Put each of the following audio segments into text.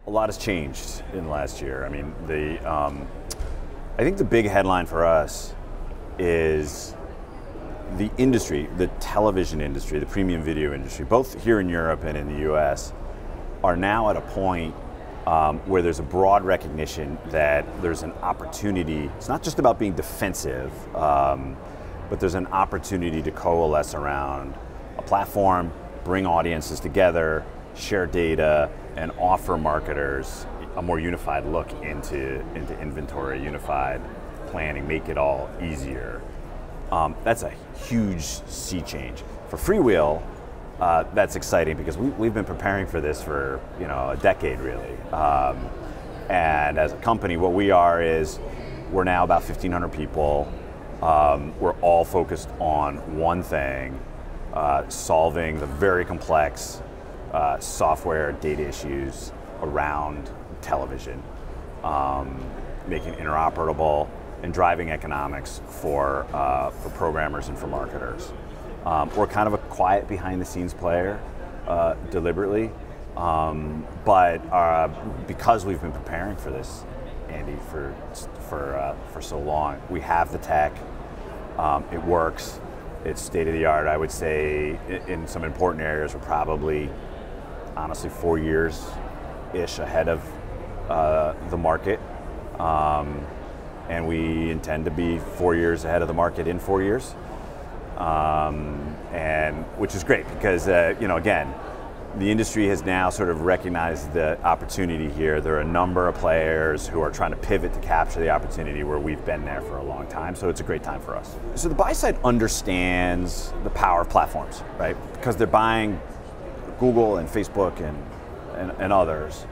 A lot has changed in the last year. I mean, I think the big headline for us is the industry, the television industry, the premium video industry, both here in Europe and in the US, are now at a point where there's a broad recognition that there's an opportunity. It's not just about being defensive, but there's an opportunity to coalesce around a platform, bring audiences together, share data, and offer marketers a more unified look into inventory, unified planning, make it all easier. That's a huge sea change. For FreeWheel, that's exciting because we've been preparing for this for a decade really. And as a company, what we are is we're now about 1,500 people. We're all focused on one thing, solving the very complex software data issues around television, making it interoperable and driving economics for programmers and for marketers. We're kind of a quiet behind-the-scenes player, deliberately, but because we've been preparing for this, Andy, for so long, we have the tech. It works. It's state-of-the-art. I would say in some important areas we're probably, honestly, 4 years-ish ahead of the market. And we intend to be 4 years ahead of the market in 4 years. And which is great because, again, the industry has now sort of recognized the opportunity here. There are a number of players who are trying to pivot to capture the opportunity where we've been there for a long time, so it's a great time for us. So the buy side understands the power of platforms, right? Because they're buying Google and Facebook and others,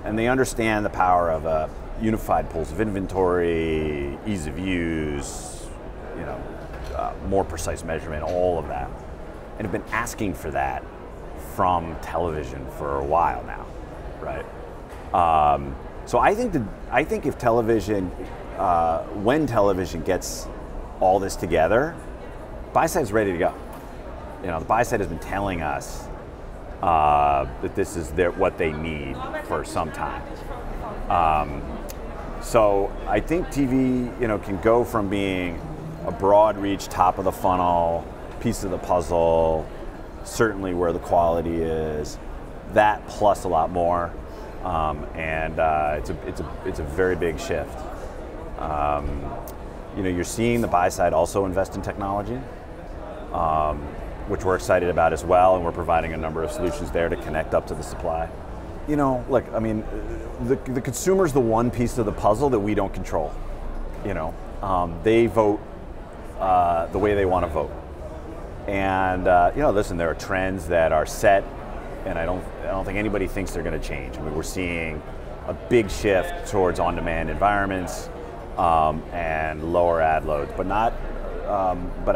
and they understand the power of a unified pools of inventory, ease of use, more precise measurement, all of that, and have been asking for that from television for a while now, right? So I think if television, when television gets all this together, buy side's ready to go. The buy side has been telling us that this is what they need for some time. So I think TV, can go from being a broad reach, top of the funnel, piece of the puzzle, certainly where the quality is, that plus a lot more, and it's a very big shift. You're seeing the buy side also invest in technology, which we're excited about as well, and we're providing a number of solutions there to connect up to the supply. Look, I mean, the consumer's the one piece of the puzzle that we don't control. They vote the way they want to vote. And listen, there are trends that are set, and I don't think anybody thinks they're going to change. I mean, we're seeing a big shift towards on-demand environments and lower ad loads, but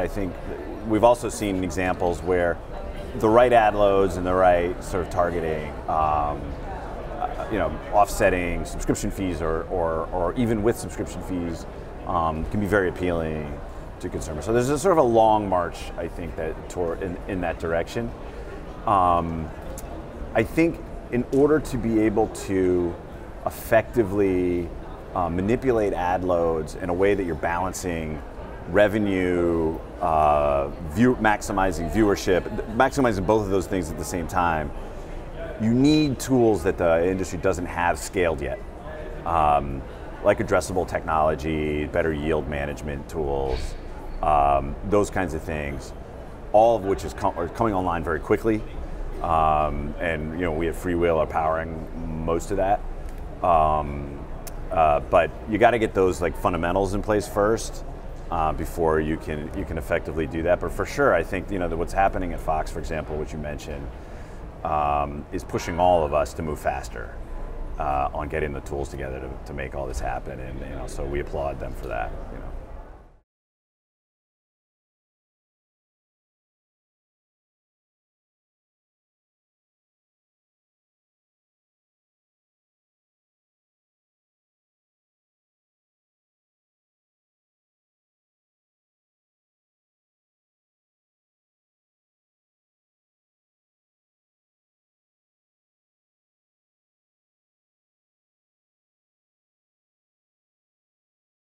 I think we've also seen examples where the right ad loads and the right sort of targeting, offsetting subscription fees or even with subscription fees can be very appealing to consumers. So there's a sort of a long march, I think, in that direction. I think in order to be able to effectively manipulate ad loads in a way that you're balancing revenue, maximizing viewership, maximizing both of those things at the same time, you need tools that the industry doesn't have scaled yet, like addressable technology, better yield management tools, those kinds of things, all of which are coming online very quickly, and we at FreeWheel are powering most of that. But you got to get those fundamentals in place first before you can effectively do that. But for sure, I think that what's happening at Fox, for example, which you mentioned, is pushing all of us to move faster on getting the tools together to make all this happen, and so we applaud them for that.